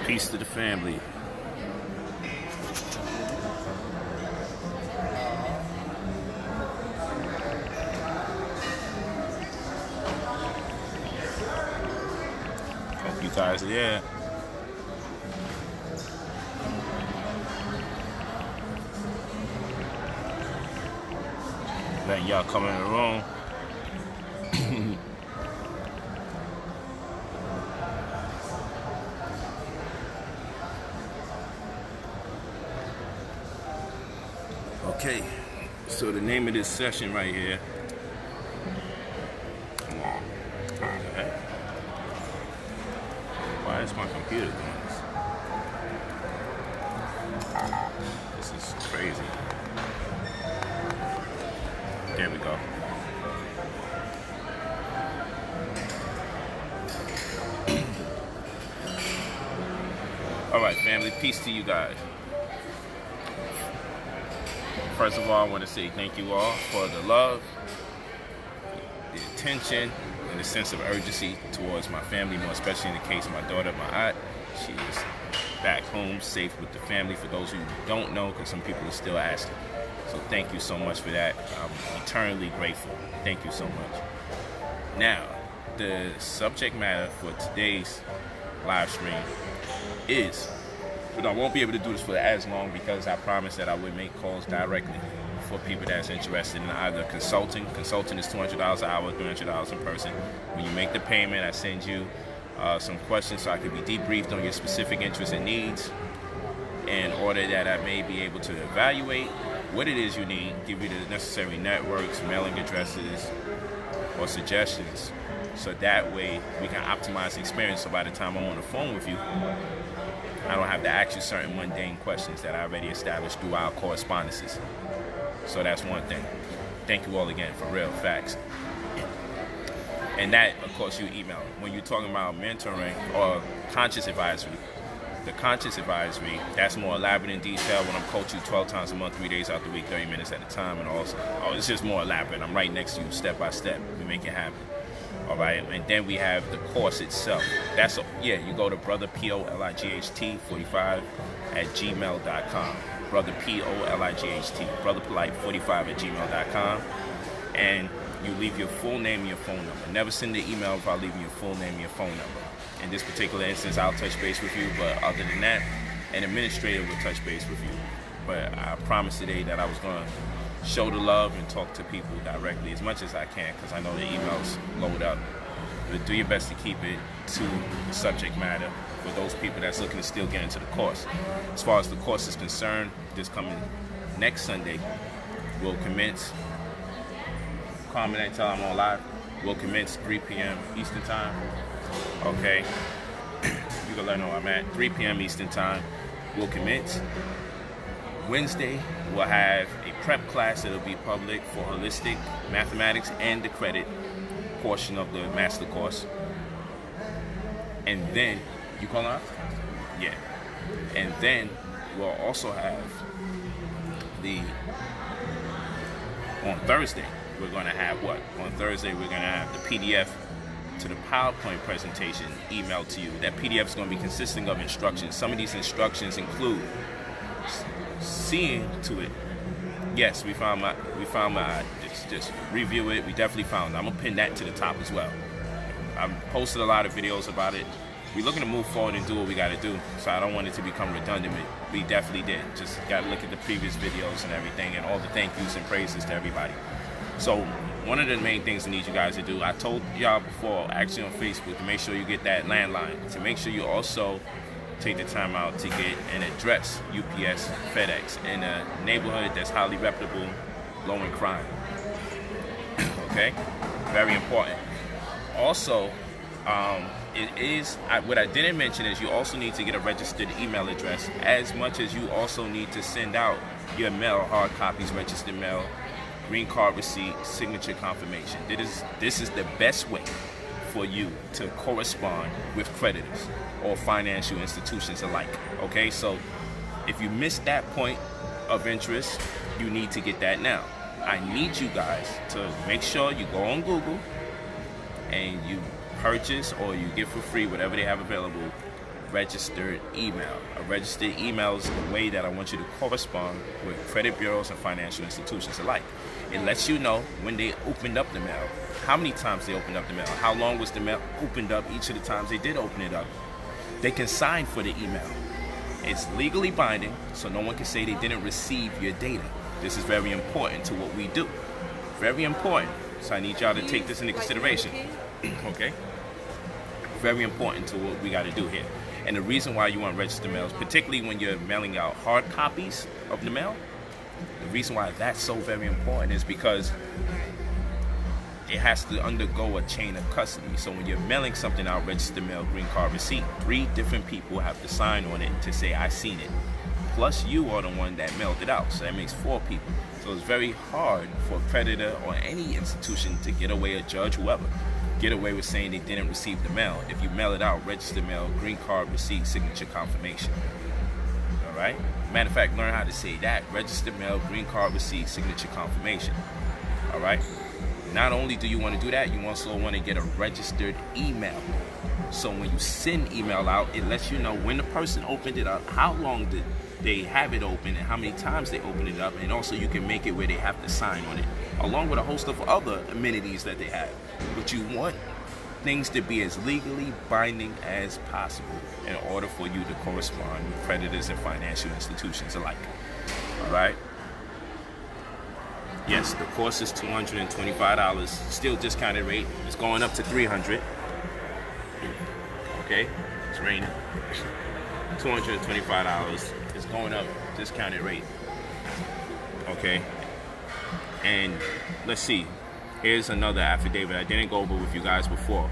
Peace to the family. Hope you guys are there. Letting y'all come in the room. Okay, so the name of this session right here. Okay. Why is my computer doing this? This is crazy. There we go. All right, family, peace to you guys. First of all, I want to say thank you all for the love, the attention, and the sense of urgency towards my family, more especially in the case of my daughter, my aunt. She is back home, safe with the family, for those who don't know, because some people are still asking. So thank you so much for that. I'm eternally grateful. Thank you so much. Now, the subject matter for today's live stream is, but I won't be able to do this for as long because I promised that I would make calls directly for people that's interested in either consulting. Consulting is $200 an hour, $300 in person. When you make the payment, I send you some questions so I can be debriefed on your specific interests and needs in order that I may be able to evaluate what it is you need, give you the necessary networks, mailing addresses, or suggestions, so that way we can optimize the experience. So by the time I'm on the phone with you, I don't have to ask you certain mundane questions that I already established through our correspondences. So that's one thing. Thank you all again, for real, facts. And that, of course, you email. When you're talking about mentoring or conscious advisory, the conscious advisory, that's more elaborate in detail when I'm coaching 12 times a month, 3 days out the week, 30 minutes at a time, and also, it's just more elaborate. I'm right next to you, step by step. We make it happen. All right, and then we have the course itself. That's you go to brother Polight 45 at gmail.com. Brother Polight, brother Polight 45 at gmail.com, and you leave your full name and your phone number. Never send the email without leaving your full name and your phone number. In this particular instance, I'll touch base with you, but other than that, an administrator will touch base with you. But I promised today that I was going to show the love and talk to people directly as much as I can, because I know the emails load up. But do your best to keep it to the subject matter for those people that's looking to still get into the course. As far as the course is concerned, this coming next Sunday, we'll commence. Comment and tell I'm on live. We'll commence 3 p.m. Eastern Time. Okay, you can let know I'm at 3 p.m. Eastern Time. We'll commence. Wednesday, we'll have a prep class that'll be public for holistic mathematics and the credit portion of the master course. And then, you call out? Yeah. And then we'll also have on Thursday, we're going to have what? On Thursday, we're going to have the PDF to the PowerPoint presentation emailed to you. That PDF is going to be consisting of instructions. Some of these instructions include seeing to it. Yes, we found my just review it. We definitely found it. I'm gonna pin that to the top as well. I've posted a lot of videos about it. We're looking to move forward and do what we got to do, so I don't want it to become redundant. We definitely did. Just got to look at the previous videos and everything, and all the thank yous and praises to everybody. So one of the main things I need you guys to do, I told y'all before, actually on Facebook, to make sure you get that landline, to make sure you also take the time out to get an address, UPS, FedEx, in a neighborhood that's highly reputable, low in crime. Okay? Very important. Also, what I didn't mention is you also need to get a registered email address, as much as you also need to send out your mail, hard copies, registered mail, green card receipt, signature confirmation. This is the best way for you to correspond with creditors or financial institutions alike. Okay, so if you missed that point of interest, you need to get that now. I need you guys to make sure you go on Google and you purchase or you get for free, whatever they have available, registered email. A registered email is the way that I want you to correspond with credit bureaus and financial institutions alike. It lets you know when they opened up the mail, how many times they opened up the mail, how long was the mail opened up each of the times they did open it up. They can sign for the email. It's legally binding, so no one can say they didn't receive your data. This is very important to what we do. Very important. So I need y'all to take this into consideration. Okay? Very important to what we got to do here. And the reason why you want registered mails, particularly when you're mailing out hard copies of the mail, the reason why that's so very important is because it has to undergo a chain of custody. So when you're mailing something out, registered mail, green card, receipt, 3 different people have to sign on it to say, I seen it. Plus you are the one that mailed it out. So that makes 4 people. So it's very hard for a creditor or any institution to get away, a judge, whoever, get away with saying they didn't receive the mail. If you mail it out, registered mail, green card, receipt, signature, confirmation. All right? Matter of fact, learn how to say that. Registered mail, green card, receipt, signature, confirmation. All right? Not only do you want to do that, you also want to get a registered email. So when you send email out, it lets you know when the person opened it up, how long did they have it open, and how many times they opened it up, and also you can make it where they have to sign on it, along with a host of other amenities that they have. But you want things to be as legally binding as possible in order for you to correspond with creditors and financial institutions alike. All right? Yes, the course is $225. Still discounted rate. It's going up to $300. Okay? It's raining. $225. It's going up, discounted rate. Okay? And let's see. Here's another affidavit I didn't go over with you guys before.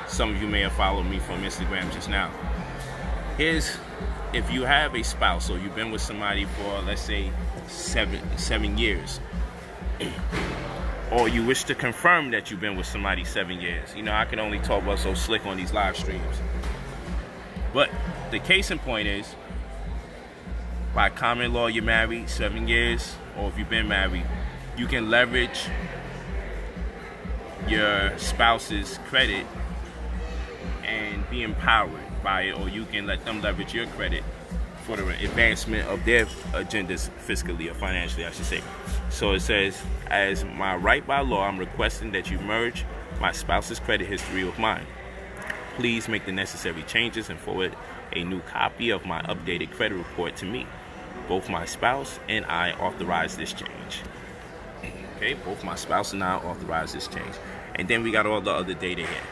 Some of you may have followed me from Instagram just now. Here's, if you have a spouse or you've been with somebody for, let's say, seven years, or you wish to confirm that you've been with somebody 7 years. You know, I can only talk about so slick on these live streams. But the case in point is, by common law, you're married 7 years, or if you've been married, you can leverage your spouse's credit and be empowered by it, or you can let them leverage your credit for the advancement of their agendas fiscally or financially, I should say. So it says, as my right by law, I'm requesting that you merge my spouse's credit history with mine. Please make the necessary changes and forward a new copy of my updated credit report to me. Both my spouse and I authorize this change. Okay, both my spouse and I authorize this change. And then we got all the other data here.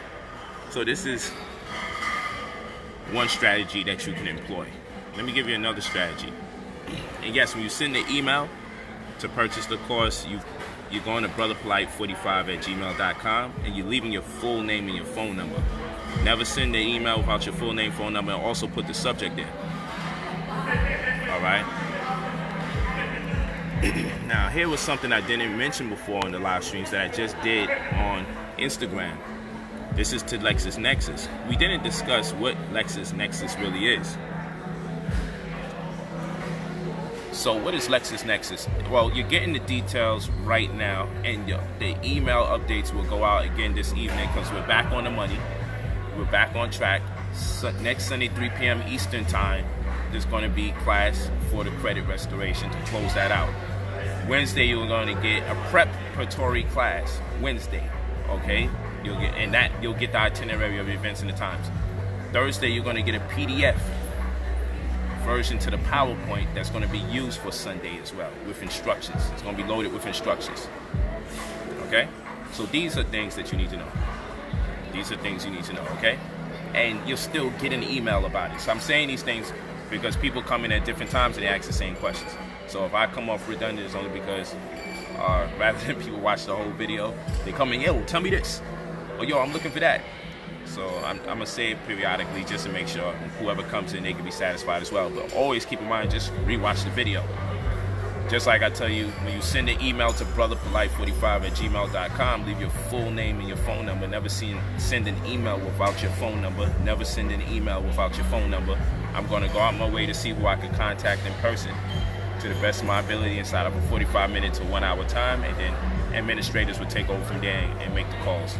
So this is one strategy that you can employ. Let me give you another strategy. And yes, when you send the email to purchase the course, you're going to brotherpolite45@gmail.com and you're leaving your full name and your phone number. Never send the email without your full name, phone number, and also put the subject in. All right? Now, here was something I didn't mention before in the live streams that I just did on Instagram. This is to LexisNexis. We didn't discuss what LexisNexis really is. So what is LexisNexis? Well, you're getting the details right now, and the email updates will go out again this evening because we're back on the money. We're back on track. So next Sunday, 3 p.m. Eastern time, there's going to be class for the credit restoration to close that out. Wednesday, you're going to get a preparatory class. Wednesday, okay? You'll get the itinerary of the events and the times. Thursday, you're going to get a PDF version to the PowerPoint that's going to be used for Sunday as well, with instructions. It's going to be loaded with instructions. Okay? So these are things that you need to know. These are things you need to know, okay? And you'll still get an email about it. So I'm saying these things because people come in at different times and they ask the same questions. So if I come off redundant, it's only because rather than people watch the whole video, they come in, yo, tell me this. Or yo, I'm looking for that. So I'm going to say it periodically just to make sure whoever comes in, they can be satisfied as well. But always keep in mind, just rewatch the video. Just like I tell you, when you send an email to brotherpolite45@gmail.com, leave your full name and your phone number. Never send an email without your phone number. Never send an email without your phone number. I'm going to go out my way to see who I can contact in person to the best of my ability inside of a 45-minute to 1 hour time. And then administrators will take over from there and make the calls.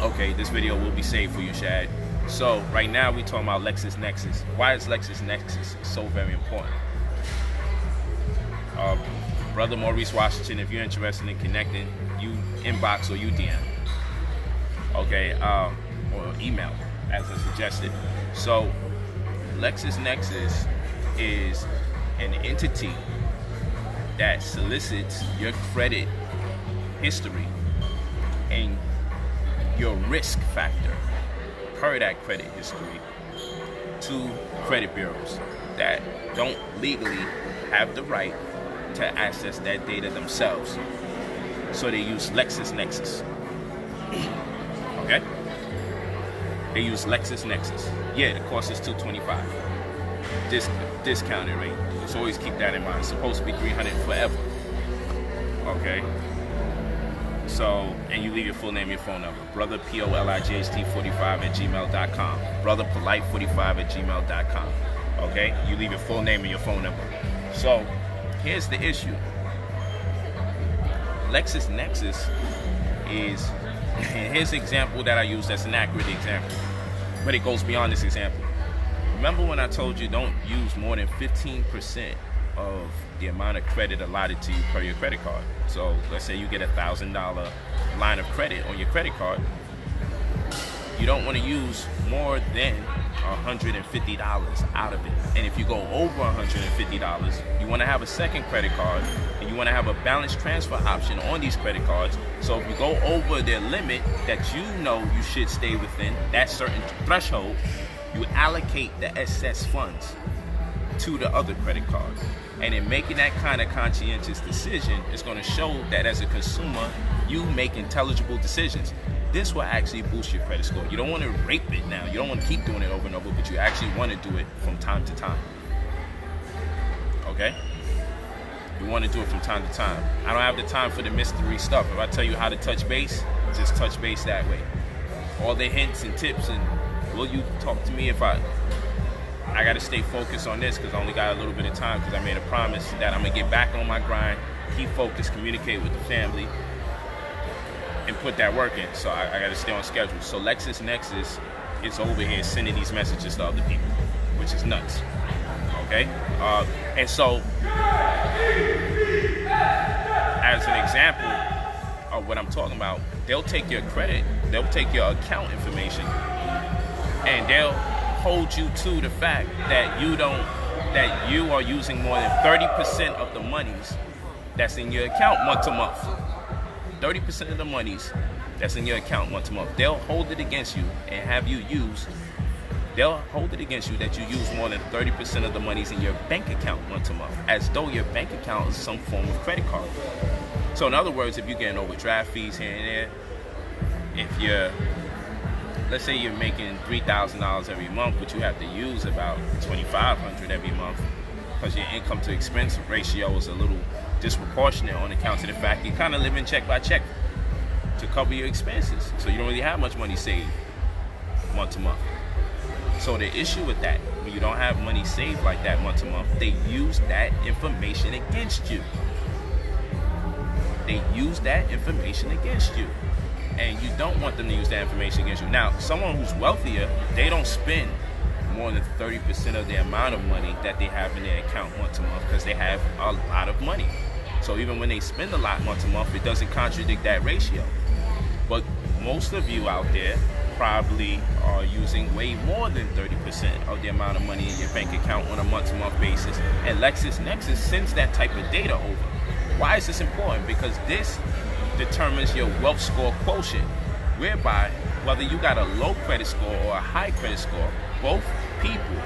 Okay, this video will be saved for you, Shad. So right now we talking about LexisNexis. Why is LexisNexis so very important? Brother Maurice Washington, if you're interested in connecting, you inbox or you DM. Okay, or email, as I suggested. So LexisNexis is an entity that solicits your credit history and your risk factor per that credit history to credit bureaus that don't legally have the right to access that data themselves. So they use LexisNexis. Okay? They use LexisNexis. Yeah, the cost is $225. Discounted rate. So always keep that in mind. It's supposed to be $300 forever. Okay? So, and you leave your full name, your phone number. Brother POLIGHT45@gmail.com. Brother Polight45@gmail.com. Okay? You leave your full name and your phone number. So, here's the issue. LexisNexis is, and here's the example that I use that's an accurate example, but it goes beyond this example. Remember when I told you don't use more than 15% of the amount of credit allotted to you per your credit card. So let's say you get $1,000 line of credit on your credit card. You don't want to use more than $150 out of it. And if you go over $150, you want to have a second credit card, and you want to have a balance transfer option on these credit cards. So if you go over their limit that you know you should stay within, that certain threshold, you allocate the excess funds to the other credit card. And in making that kind of conscientious decision, it's going to show that as a consumer, you make intelligible decisions. This will actually boost your credit score. You don't want to rape it now. You don't want to keep doing it over and over, but you actually want to do it from time to time. Okay? You want to do it from time to time. I don't have the time for the mystery stuff. If I tell you how to touch base, just touch base that way. All the hints and tips, and will you talk to me if I got to stay focused on this because I only got a little bit of time because I made a promise that I'm going to get back on my grind, keep focused, communicate with the family, and put that work in. So I got to stay on schedule. So LexisNexis is over here sending these messages to other people, which is nuts. Okay? And so, as an example of what I'm talking about, they'll take your credit, they'll take your account information, and they'll hold you to the fact that you are using more than 30% of the monies that's in your account month to month. 30% of the monies that's in your account month to month. They'll hold it against you and have you use, they'll hold it against you that you use more than 30% of the monies in your bank account month to month, as though your bank account is some form of credit card. So in other words, if you're getting overdraft fees here and there, if you're, let's say you're making $3,000 every month, but you have to use about $2,500 every month because your income to expense ratio is a little disproportionate on account of the fact you kind of live in check by check to cover your expenses. So you don't really have much money saved month to month. So the issue with that, when you don't have money saved like that month to month, they use that information against you. They use that information against you. And you don't want them to use that information against you. Now, someone who's wealthier, they don't spend more than 30% of the amount of money that they have in their account month to month because they have a lot of money. So even when they spend a lot month to month, it doesn't contradict that ratio. But most of you out there probably are using way more than 30% of the amount of money in your bank account on a month-to-month basis. And LexisNexis sends that type of data over. Why is this important? Because this determines your wealth score quotient, whereby whether you got a low credit score or a high credit score, both people,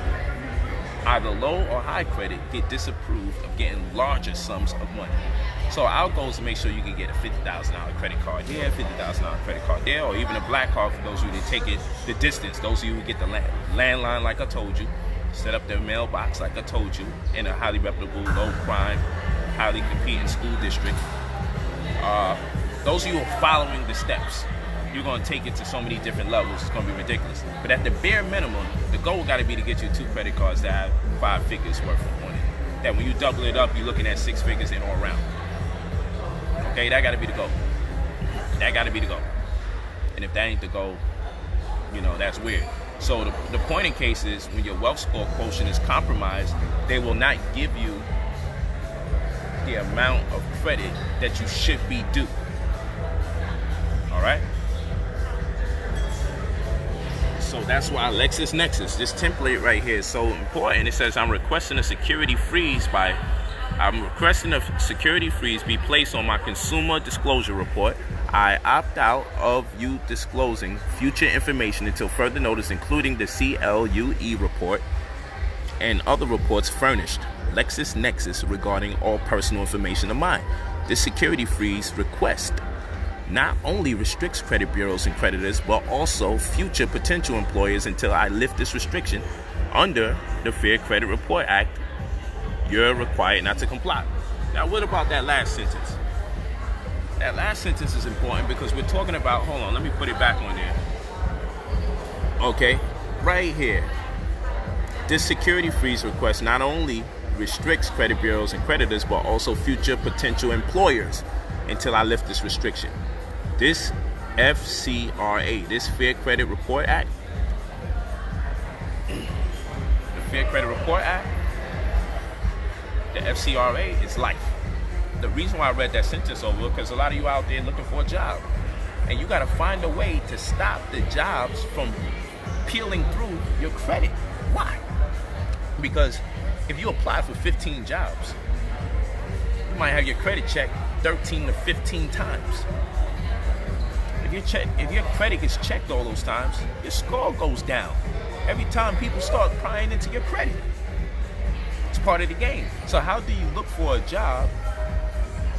either low or high credit, get disapproved of getting larger sums of money. So our goal is to make sure you can get a $50,000 credit card here, $50,000 credit card there, or even a black card for those of you that take it the distance. Those of you who get the landline like I told you, set up their mailbox like I told you, in a highly reputable, low crime, highly competing school district. Those of you who are following the steps, you're going to take it to so many different levels, it's going to be ridiculous. But at the bare minimum, the goal got to be to get you 2 credit cards that have 5 figures worth on it. That when you double it up, you're looking at 6 figures and all around. Okay, that got to be the goal. That got to be the goal. And if that ain't the goal, that's weird. So the point in case is when your wealth score quotient is compromised, they will not give you the amount of credit that you should be due. All right? So that's why LexisNexis, this template right here, is so important. It says I'm requesting a security freeze be placed on my consumer disclosure report. I opt out of you disclosing future information until further notice, including the CLUE report and other reports furnished LexisNexis regarding all personal information of mine. This security freeze request not only restricts credit bureaus and creditors, but also future potential employers until I lift this restriction. Under the Fair Credit Report Act, you're required not to comply. Now, what about that last sentence? That last sentence is important because we're talking about, hold on, let me put it back on there. Okay, right here. This security freeze request not only restricts credit bureaus and creditors, but also future potential employers until I lift this restriction. This FCRA, this Fair Credit Report Act, the Fair Credit Report Act, the FCRA is life. The reason why I read that sentence over, because a lot of you out there looking for a job, and you got to find a way to stop the jobs from peeling through your credit. Why? Because if you apply for 15 jobs, you might have your credit checked 13 to 15 times. If your credit gets checked all those times, your score goes down. Every time people start prying into your credit. It's part of the game. So how do you look for a job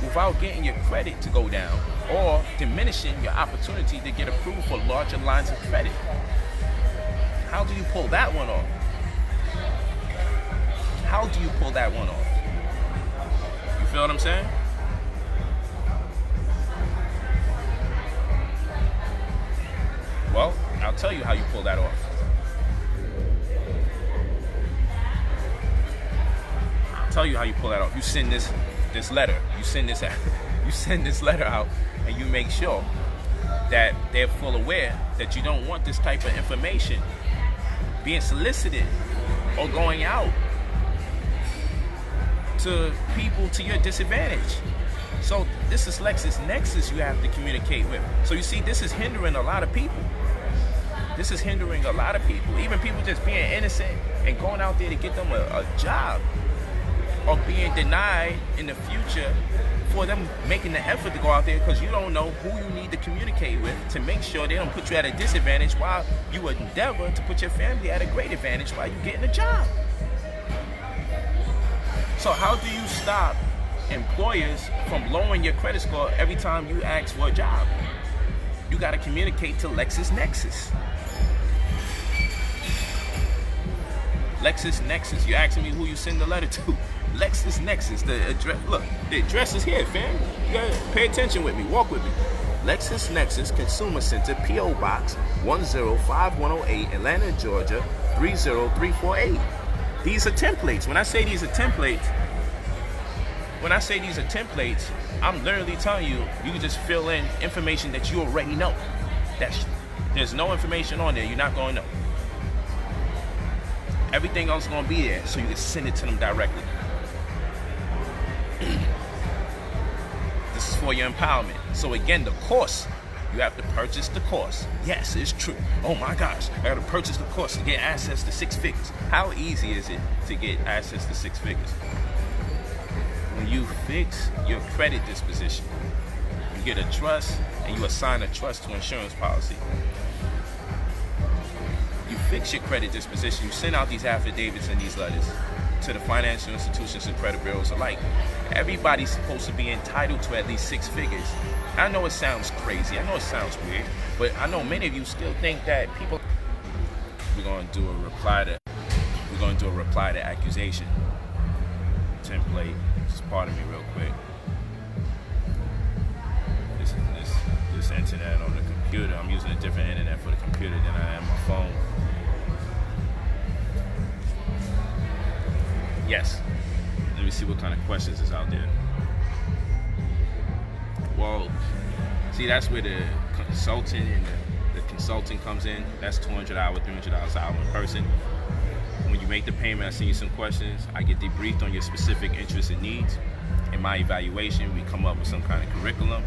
without getting your credit to go down or diminishing your opportunity to get approved for larger lines of credit? How do you pull that one off? How do you pull that one off? You feel what I'm saying? Well, I'll tell you how you pull that off. You send this letter. You send this letter out, and you make sure that they're full aware that you don't want this type of information being solicited or going out to people to your disadvantage. So this is LexisNexis you have to communicate with. So you see, this is hindering a lot of people. Even people just being innocent and going out there to get them a job, or being denied in the future for them making the effort to go out there because you don't know who you need to communicate with to make sure they don't put you at a disadvantage while you endeavor to put your family at a great advantage while you're getting a job. So how do you stop employers from lowering your credit score every time you ask for a job? You got to communicate to LexisNexis. LexisNexis, you're asking me who you send the letter to. LexisNexis, the address, look, the address is here, fam. You gotta pay attention with me, walk with me. LexisNexis Consumer Center, P.O. Box 105-108, Atlanta, Georgia 30348. These are templates. When I say these are templates, I'm literally telling you, you can just fill in information that you already know. There's no information on there you're not going to know. Everything else is going to be there, so you can send it to them directly. This is for your empowerment. So again, the course, you have to purchase the course. Yes, it's true. Oh my gosh, I got to purchase the course to get access to 6 figures. How easy is it to get access to 6 figures? When you fix your credit disposition, you get a trust and you assign a trust to insurance policy. You fix your credit disposition, you send out these affidavits and these letters to the financial institutions and credit bureaus alike. Everybody's supposed to be entitled to at least 6 figures. I know it sounds crazy, I know it sounds weird, but I know many of you still think that people... We're going to do a reply to accusation template. Just pardon me real quick. This internet on the computer, I'm using a different internet for the computer than I am my phone. Yes. Let me see what kind of questions is out there. Well, see, that's where the consultant and the consulting comes in. That's $200, $300 an hour in person. When you make the payment, I send you some questions. I get debriefed on your specific interests and needs. In my evaluation, we come up with some kind of curriculum,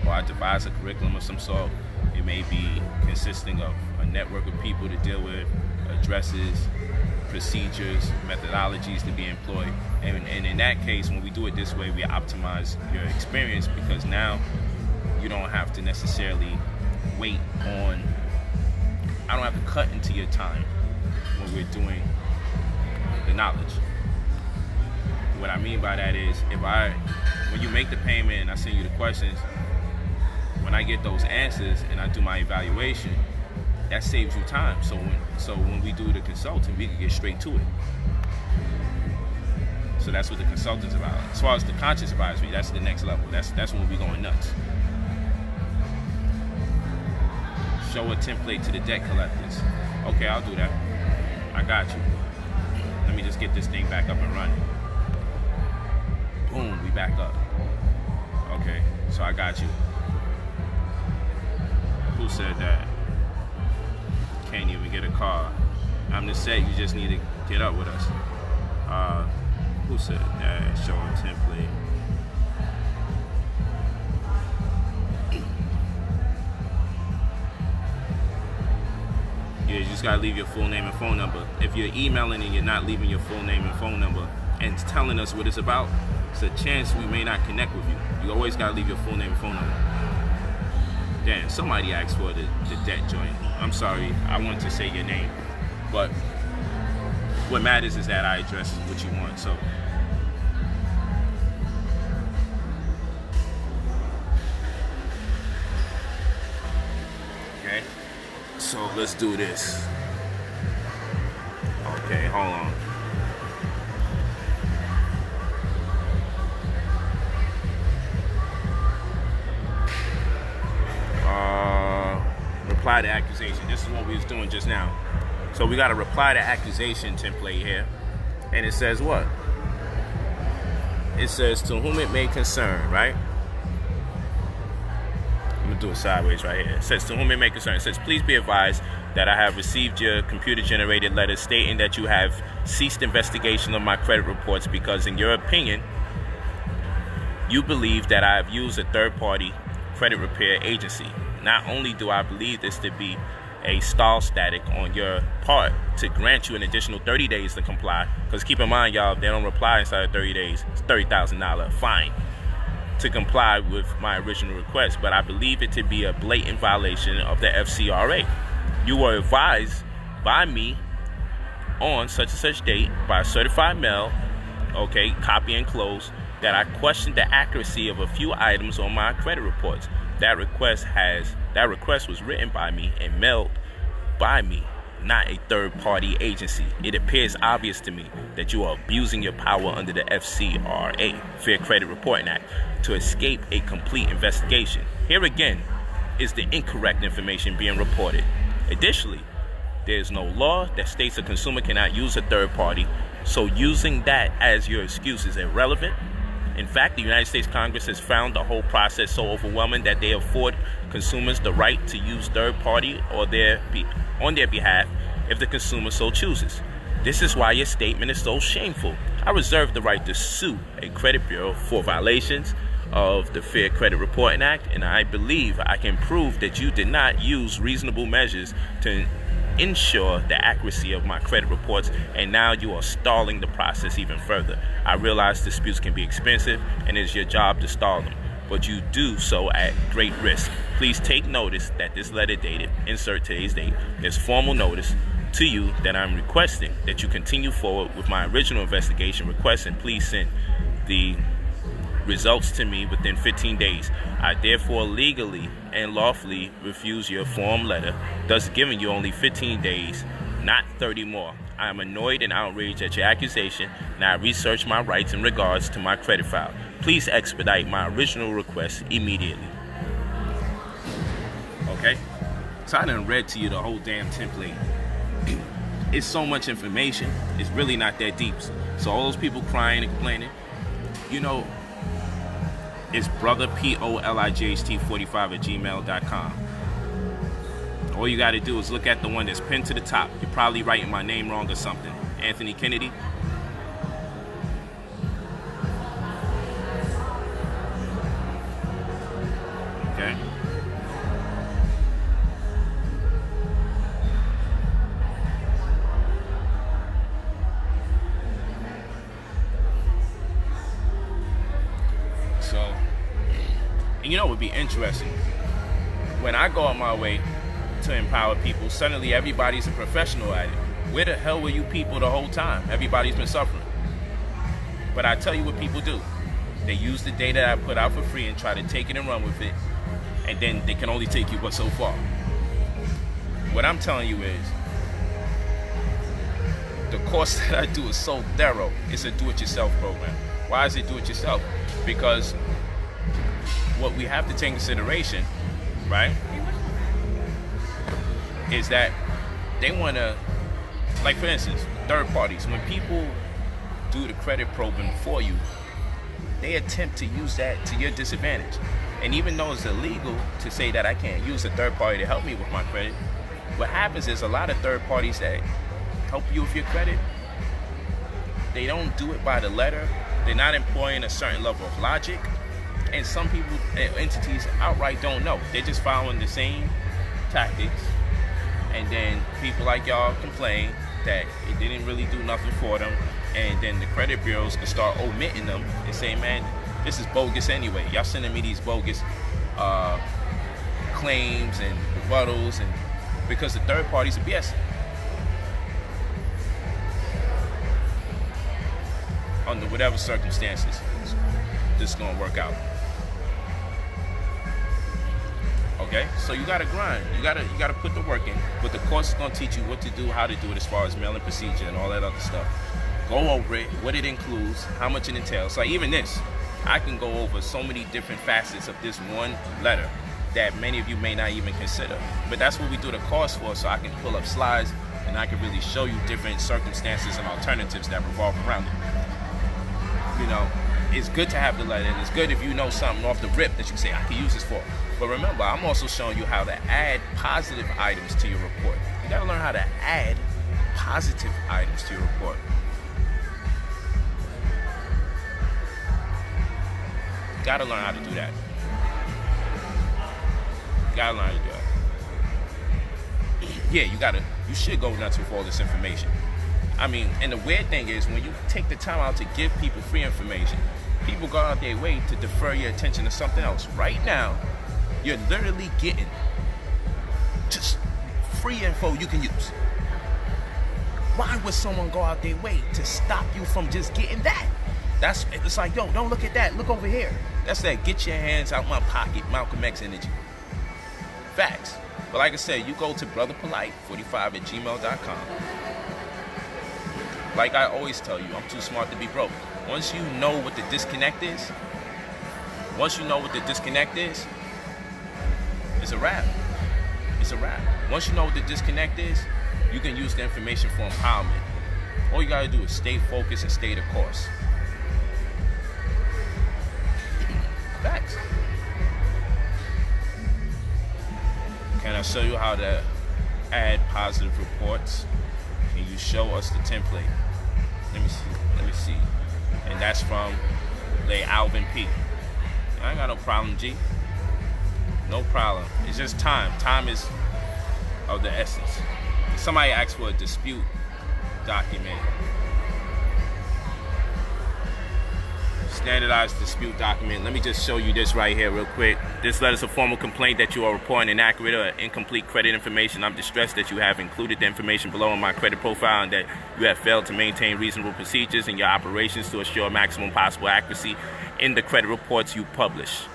or I devise a curriculum of some sort. It may be consisting of a network of people to deal with, addresses, procedures, methodologies to be employed. And in that case, when we do it this way, we optimize your experience, because now you don't have to necessarily wait on, I don't have to cut into your time when we're doing the knowledge. What I mean by that is, when you make the payment and I send you the questions, when I get those answers and I do my evaluation, that saves you time. So when we do the consulting, we can get straight to it. So that's what the consultant's about. As far as the conscious advisory, that's the next level. That's when we're going nuts. Show a template to the debt collectors. Okay, I'll do that. I got you. Let me just get this thing back up and running. Boom, we back up. Okay, so I got you. Who said that? Can't even get a car. I'm just saying, you just need to get up with us. Who said that? Show a template. Yeah, you just gotta leave your full name and phone number. If you're emailing and you're not leaving your full name and phone number and telling us what it's about, it's a chance we may not connect with you. You always gotta leave your full name and phone number. Damn, somebody asked for the debt joint. I'm sorry, I want to say your name, but what matters is that I address what you want. So okay, so let's do this. Okay, hold on. Reply to accusation. This is what we was doing just now. So we got a reply to accusation template here, and it says what? It says, to whom it may concern, right? I'm gonna do it sideways right here. It says, to whom it may concern. It says, please be advised that I have received your computer-generated letter stating that you have ceased investigation of my credit reports because, in your opinion, you believe that I have used a third-party credit repair agency. Not only do I believe this to be a stall static on your part to grant you an additional 30 days to comply, because keep in mind, y'all, if they don't reply inside of 30 days, it's $30,000 fine to comply with my original request, but I believe it to be a blatant violation of the FCRA. You were advised by me on such and such date by a certified mail, okay, copy enclosed, that I questioned the accuracy of a few items on my credit reports. That request was written by me and mailed by me, not a third-party agency. It appears obvious to me that you are abusing your power under the FCRA, Fair Credit Reporting Act, to escape a complete investigation. Here again is the incorrect information being reported. Additionally, there is no law that states a consumer cannot use a third party, so using that as your excuse is irrelevant. In fact, the United States Congress has found the whole process so overwhelming that they afford consumers the right to use third party on their behalf if the consumer so chooses. This is why your statement is so shameful. I reserve the right to sue a credit bureau for violations of the Fair Credit Reporting Act, and I believe I can prove that you did not use reasonable measures to ensure the accuracy of my credit reports, and now you are stalling the process even further. I realize disputes can be expensive and it is your job to stall them, but you do so at great risk. Please take notice that this letter dated, insert today's date, is formal notice to you that I'm requesting that you continue forward with my original investigation request, and please send the results to me within 15 days. I therefore legally and lawfully refuse your form letter, thus giving you only 15 days, not 30 more. I am annoyed and outraged at your accusation, and I research my rights in regards to my credit file. Please expedite my original request immediately. Okay, so I done read to you the whole damn template. It's so much information, it's really not that deep. So all those people crying and complaining, you know, it's brother POLIGHT45 at gmail.com, All you got to do is look at the one that's pinned to the top. You're probably writing my name wrong or something. Anthony Kennedy. Okay. So, and you know what would be interesting? When I go on my way to empower people, suddenly everybody's a professional at it. Where the hell were you people the whole time? Everybody's been suffering. But I tell you what people do. They use the data I put out for free and try to take it and run with it. And then they can only take you but so far. What I'm telling you is, the course that I do is so thorough. It's a do-it-yourself program. Why is it do-it-yourself? Because what we have to take into consideration, right, is that they want to, like for instance, third parties, when people do the credit probing for you, they attempt to use that to your disadvantage. And even though it's illegal to say that I can't use a third party to help me with my credit, what happens is a lot of third parties that help you with your credit, they don't do it by the letter. They're not employing a certain level of logic. And some people, entities outright don't know. They're just following the same tactics. And then people like y'all complain that it didn't really do nothing for them. And then the credit bureaus can start omitting them and say, man, this is bogus anyway. Y'all sending me these bogus claims and rebuttals, and because the third parties are BS. Under whatever circumstances, this is gonna work out. Okay, so you gotta grind. You gotta put the work in. But the course is gonna teach you what to do, how to do it, as far as mailing procedure and all that other stuff. Go over it, what it includes, how much it entails. Like even this, I can go over so many different facets of this one letter that many of you may not even consider. But that's what we do the course for, so I can pull up slides and I can really show you different circumstances and alternatives that revolve around it. You know, it's good to have the letter, and it's good if you know something off the rip that you say, I can use this for. But remember, I'm also showing you how to add positive items to your report. You gotta learn how to add positive items to your report. You gotta learn how to do that. You gotta learn how to do that. Yeah, you should go nuts with all this information. I mean, and the weird thing is, when you take the time out to give people free information, people go out their way to defer your attention to something else. Right now, you're literally getting just free info you can use. Why would someone go out their way to stop you from just getting that? It's like, yo, don't look at that, look over here. That's that get your hands out my pocket, Malcolm X energy. Facts. But like I said, you go to brotherpolite45@gmail.com. Like I always tell you, I'm too smart to be broke. Once you know what the disconnect is, it's a wrap. It's a wrap. Once you know what the disconnect is, you can use the information for empowerment. All you gotta do is stay focused and stay the course. Facts. Can I show you how to add positive reports? Can you show us the template? Let me see. And that's from Lay Alvin P. I ain't got no problem, G. No problem. It's just time. Time is of the essence. Somebody asked for a dispute document. Standardized dispute document. Let me just show you this right here real quick. This letter is a formal complaint that you are reporting inaccurate or incomplete credit information. I'm distressed that you have included the information below in my credit profile and that you have failed to maintain reasonable procedures in your operations to assure maximum possible accuracy in the credit reports you publish.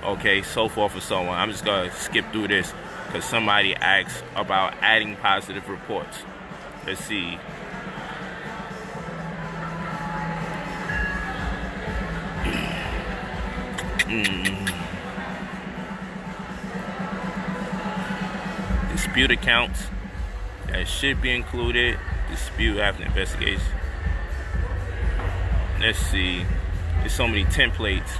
Okay, so forth and so on. I'm just going to skip through this because somebody asked about adding positive reports. Let's see. Dispute accounts that should be included. Dispute after investigation. Let's see. There's so many templates.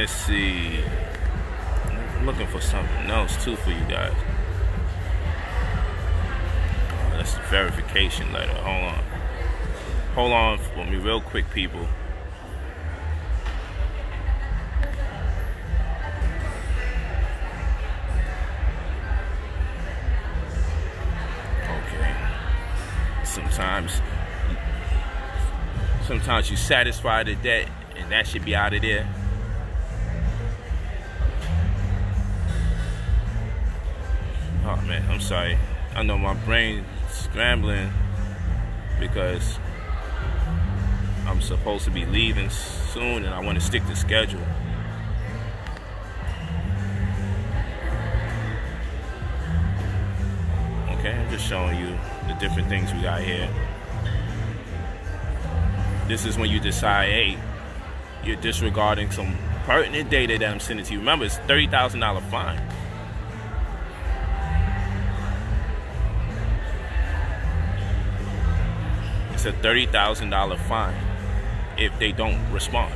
let's see. I'm looking for something else too for you guys. Oh, that's the verification letter. Hold on for me real quick, people. Okay. Sometimes you satisfy the debt, and that should be out of there. Oh man, I'm sorry. I know my brain's scrambling because I'm supposed to be leaving soon and I want to stick to schedule. Okay, I'm just showing you the different things we got here. This is when you decide, hey, you're disregarding some pertinent data that I'm sending to you. Remember, it's $30,000 fine. It's a $30,000 fine if they don't respond.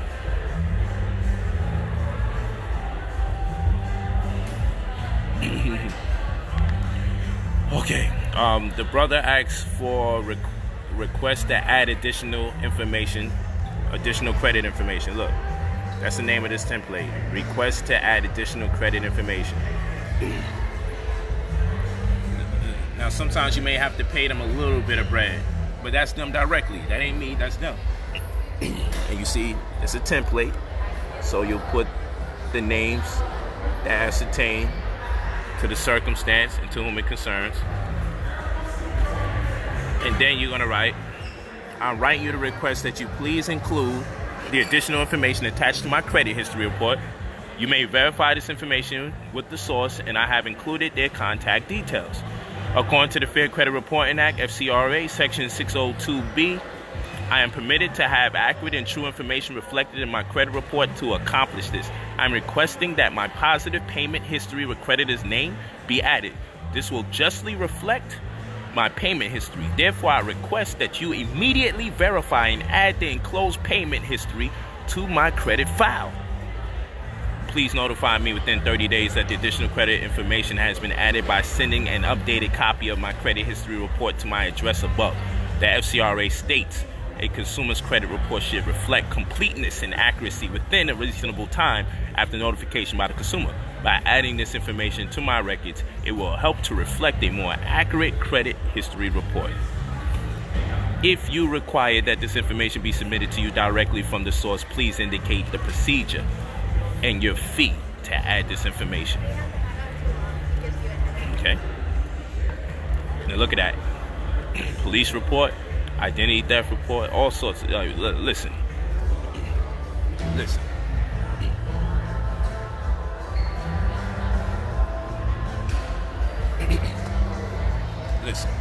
Okay, the brother asks for request to add additional information, additional credit information. Look, that's the name of this template. Request to add additional credit information. Now, sometimes you may have to pay them a little bit of bread, but that's them directly. That ain't me, that's them. And you see, it's a template. So you'll put the names that ascertain to the circumstance and to whom it concerns. And then you're gonna write, I'm writing you the request that you please include the additional information attached to my credit history report. You may verify this information with the source, and I have included their contact details. According to the Fair Credit Reporting Act, FCRA, Section 602B, I am permitted to have accurate and true information reflected in my credit report. To accomplish this, I'm requesting that my positive payment history with creditor's name be added. This will justly reflect my payment history. Therefore, I request that you immediately verify and add the enclosed payment history to my credit file. Please notify me within 30 days that the additional credit information has been added by sending an updated copy of my credit history report to my address above. The FCRA states a consumer's credit report should reflect completeness and accuracy within a reasonable time after notification by the consumer. By adding this information to my records, it will help to reflect a more accurate credit history report. If you require that this information be submitted to you directly from the source, please indicate the procedure and your fee to add this information. Okay? Now look at that. Police report, identity theft report, all sorts of, listen. Listen. Listen.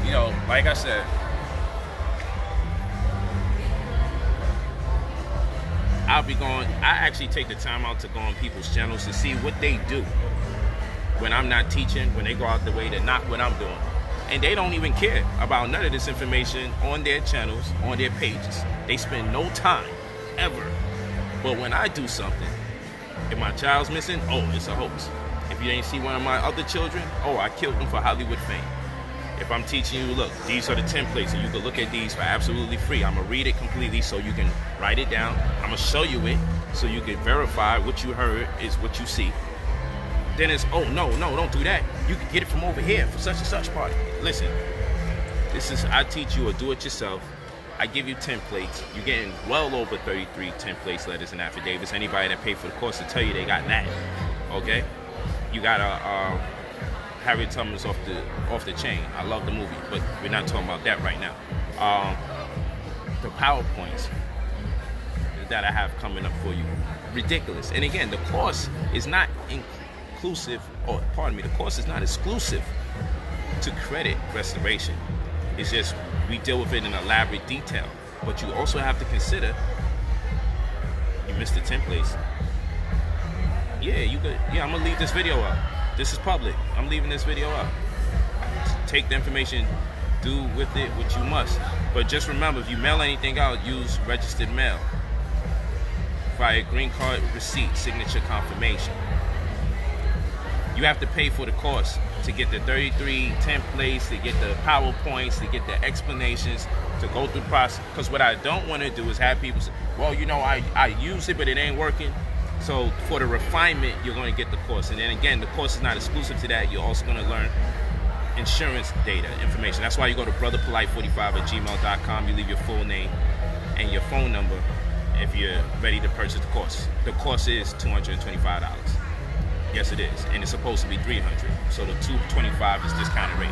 You know, like I said, I actually take the time out to go on people's channels to see what they do when I'm not teaching, when they go out the way to knock what I'm doing. And they don't even care about none of this information on their channels, on their pages. They spend no time, ever. But when I do something, if my child's missing, oh, it's a hoax. If you ain't see one of my other children, oh, I killed them for Hollywood fame. If I'm teaching you, look, these are the templates, and you can look at these for absolutely free. I'm gonna read it completely so you can write it down. I'm gonna show you it so you can verify what you heard is what you see. Then it's, oh, no, don't do that. You can get it from over here for such and such party. Listen, I teach you a do-it-yourself. I give you templates. You're getting well over 33 templates, letters, and affidavits. Anybody that paid for the course will tell you they got that, okay? You got Harriet Tubman's off the chain. I love the movie, but we're not talking about that right now. The PowerPoints that I have coming up for you, ridiculous. And again, the course is not inclusive, or pardon me, the course is not exclusive to credit restoration. It's just we deal with it in elaborate detail. But you also have to consider You missed the templates. Yeah, you could. Yeah, I'm gonna leave this video up. This is public. I'm leaving this video up. Take the information, do with it what you must. But just remember, if you mail anything out, use registered mail via green card receipt, signature confirmation. You have to pay for the course to get the 33 templates, to get the PowerPoints, to get the explanations, to go through the process. Because what I don't want to do is have people say, well, you know, I use it, but it ain't working. So for the refinement, you're going to get the course. And then again, the course is not exclusive to that. You're also going to learn insurance data information. That's why you go to brotherpolight45@gmail.com. You leave your full name and your phone number if you're ready to purchase the course. The course is $225. Yes, it is, and it's supposed to be $300. So the $225 is discounted rate.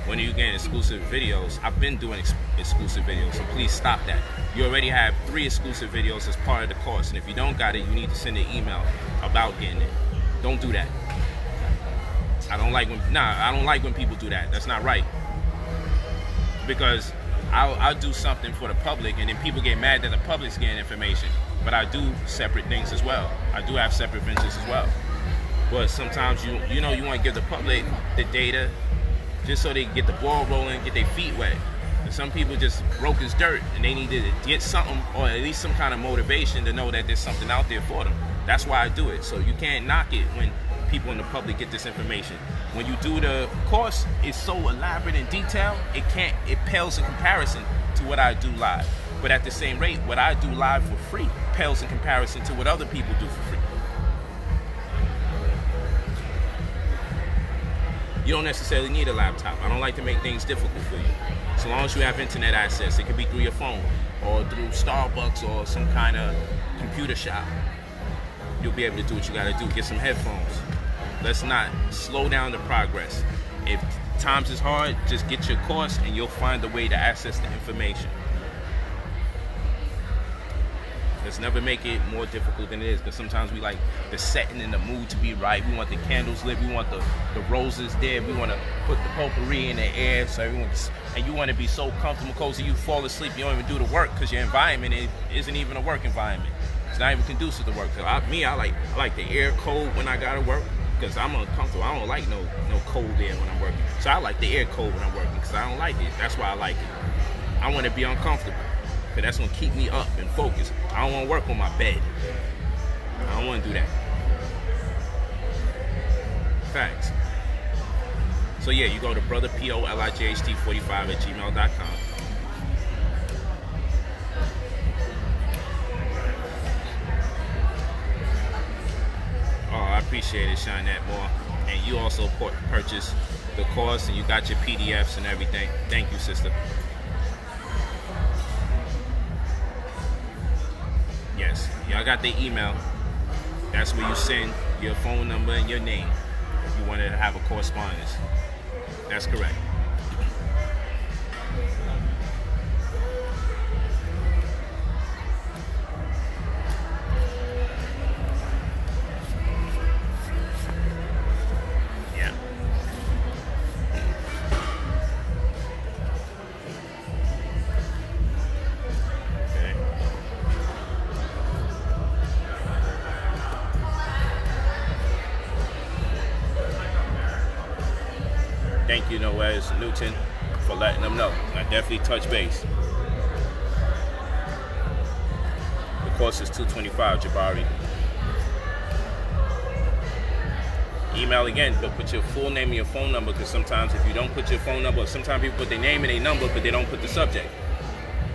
When are you getting exclusive videos? I've been doing exclusive videos, so please stop that. You already have 3 exclusive videos as part of the course, and if you don't got it, you need to send an email about getting it. Don't do that. I don't like when people do that. That's not right. Because I'll do something for the public, and then people get mad that the public's getting information. But I do separate things as well. I do have separate ventures as well. But sometimes you want to give the public the data just so they can get the ball rolling, get their feet wet. And some people just broke as dirt, and they need to get something, or at least some kind of motivation to know that there's something out there for them. That's why I do it. So you can't knock it when people in the public get this information. When you do the course, it's so elaborate and detailed, it pales in comparison to what I do live. But at the same rate, what I do live for free pales in comparison to what other people do for free. You don't necessarily need a laptop. I don't like to make things difficult for you. So long as you have internet access, it could be through your phone or through Starbucks or some kind of computer shop. You'll be able to do what you gotta do. Get some headphones. Let's not slow down the progress. If times is hard, just get your course and you'll find a way to access the information. Let's never make it more difficult than it is, because sometimes we like the setting and the mood to be right. We want the candles lit. We want the roses there. We want to put the potpourri in the air so everyone and you want to be so comfortable, cozy, you fall asleep. You don't even do the work because your environment isn't even a work environment. It's not even conducive to work. So I like the air cold when I gotta work, because I'm uncomfortable. I don't like no cold air when I'm working. So I like the air cold when I'm working because I don't like it. That's why I like it. I want to be uncomfortable, because that's going to keep me up and focused. I don't want to work on my bed. I don't want to do that. Facts. So yeah, you go to brotherpolight45@gmail.com. Oh, I appreciate it, Shinette Moore. And you also purchased the course, and you got your PDFs and everything. Thank you, sister. Yes, y'all got the email. That's where you send your phone number and your name if you wanted to have a correspondence. That's correct. Yeah. Okay. Thank you, Noez Newton, for letting them know. I definitely touch base. The course is $225, Jabari. Email again, but put your full name and your phone number, because sometimes if you don't put your phone number, sometimes people put their name and their number, but they don't put the subject.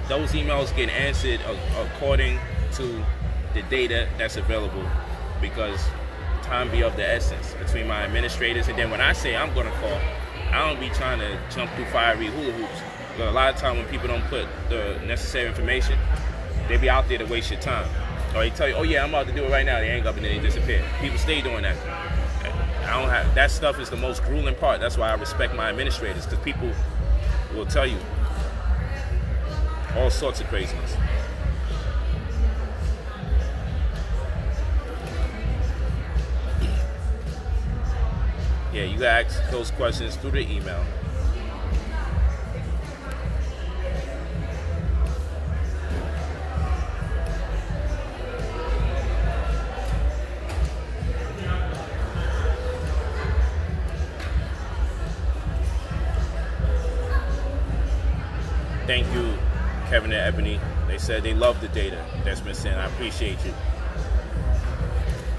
Those emails get answered according to the data that's available, because time be of the essence between my administrators. And then when I say I'm going to call, I don't be trying to jump through fiery hula hoops. But a lot of time when people don't put the necessary information, they be out there to waste your time. Or they tell you, oh yeah, I'm about to do it right now. They hang up and then they disappear. People stay doing that. I don't have, that stuff is the most grueling part. That's why I respect my administrators, because people will tell you all sorts of craziness. Yeah, you gotta ask those questions through the email. Thank you, Kevin and Ebony. They said they love the data that's been sent. I appreciate you.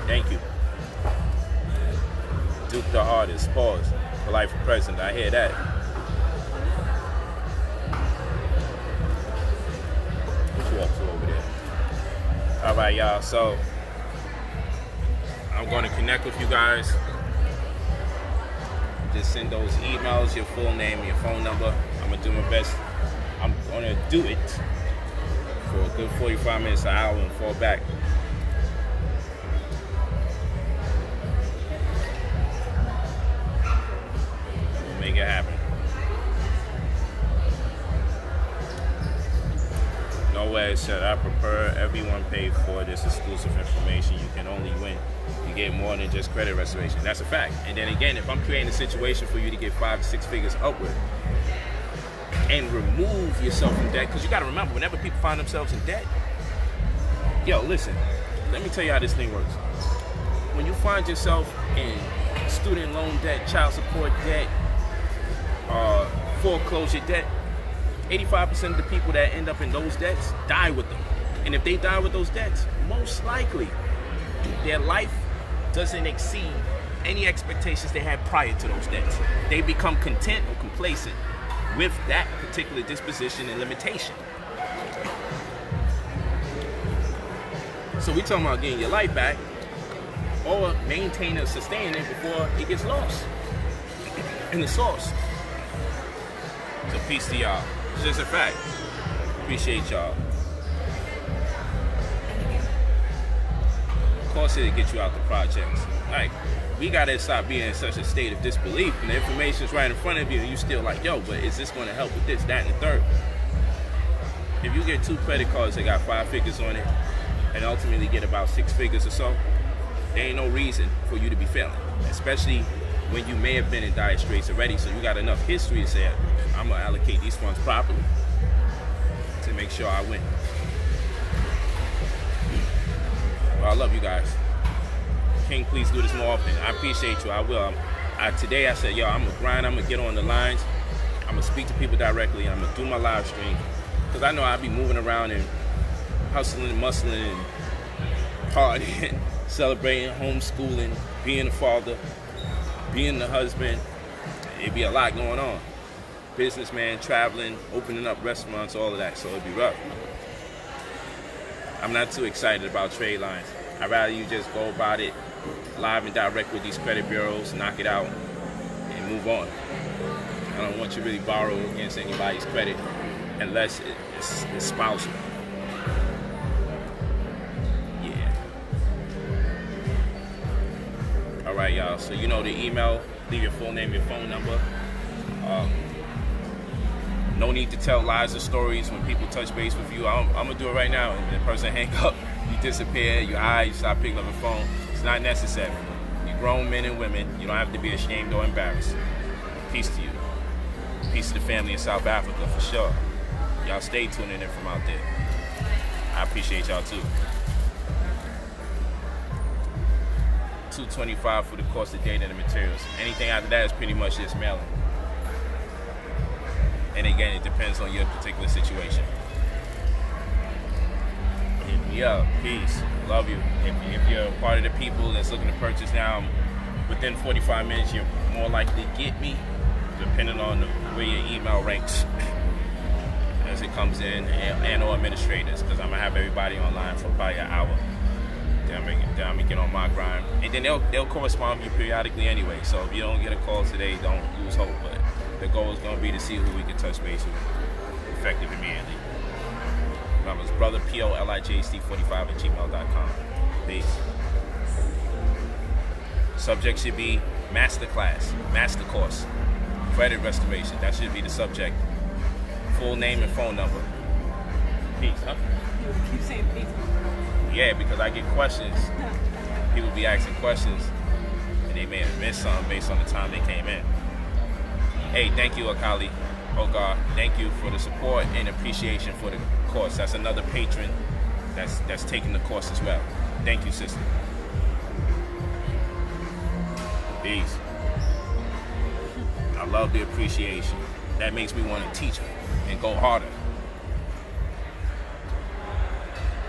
Thank you. Duke the artist. Pause. Polight for president. I hear that. What you up to over there? All right, y'all. So I'm going to connect with you guys. Just send those emails, your full name, your phone number. I'm going to do my best. I'm going to do it for a good 45 minutes, an hour, and fall back. We'll make it happen. Nowhere should I prefer everyone pay for this exclusive information. You can only win. You get more than just credit restoration. That's a fact. And then again, if I'm creating a situation for you to get 5 to 6 figures upward and remove yourself from debt, because you got to remember, whenever people find themselves in debt, yo, listen, let me tell you how this thing works. When you find yourself in student loan debt, child support debt, foreclosure debt, 85% of the people that end up in those debts die with them. And if they die with those debts, most likely their life doesn't exceed any expectations they had prior to those debts. They become content or complacent with that particular disposition and limitation. So we talking about getting your life back or maintaining or sustaining it before it gets lost in the source. So peace to y'all. It's just a fact. Appreciate y'all. Of course it'll get you out the projects. Like, we gotta stop being in such a state of disbelief, and the information's right in front of you and you still like, yo, but is this gonna help with this, that, and the third? If you get 2 credit cards that got 5 figures on it and ultimately get about 6 figures or so, there ain't no reason for you to be failing, especially when you may have been in dire straits already. So you got enough history to say, I'm gonna allocate these funds properly to make sure I win. Well, I love you guys. King, please do this more often. I appreciate you. I will. Today I said, yo, I'm gonna grind. I'm gonna get on the lines. I'm gonna speak to people directly. I'm gonna do my live stream, because I know I'll be moving around and hustling and muscling and partying, celebrating, homeschooling, being a father, being the husband. It'd be a lot going on. Businessman, traveling, opening up restaurants, all of that. So it'd be rough. I'm not too excited about trade lines. I'd rather you just go about it live and direct with these credit bureaus, knock it out, and move on. I don't want you really borrow against anybody's credit unless it's spousal. Yeah. All right, y'all. So you know the email. Leave your full name, your phone number. No need to tell lies or stories when people touch base with you. I'm gonna do it right now. And the person hang up, you disappear, you hide, you stop picking up the phone. It's not necessary. You're grown men and women. You don't have to be ashamed or embarrassed. Peace to you. Peace to the family in South Africa for sure. Y'all stay tuning in from out there. I appreciate y'all too. $225 for the cost of data and the materials. Anything after that is pretty much just mailing. And again, it depends on your particular situation. Hit me up. Peace. Love you. If you're a part of the people that's looking to purchase now, within 45 minutes, you're more likely to get me, depending on where your email ranks as it comes in, and or administrators, because I'm going to have everybody online for probably an hour. Then I'm going to get on my grind. And then they'll correspond with you periodically anyway. So if you don't get a call today, don't lose hope. But the goal is going to be to see who we can touch base with effective immediately. Remember, it's brother POLIJHD45@gmail.com. Peace. Subject should be masterclass, master course, credit restoration. That should be the subject. Full name and phone number. Peace, huh? You keep saying peace. Yeah, because I get questions. People be asking questions, and they may have missed something based on the time they came in. Hey, thank you, Akali. Oh God, thank you for the support and appreciation for the course. That's another patron that's taking the course as well. Thank you, sister. Peace. I love the appreciation. that makes me want to teach and go harder.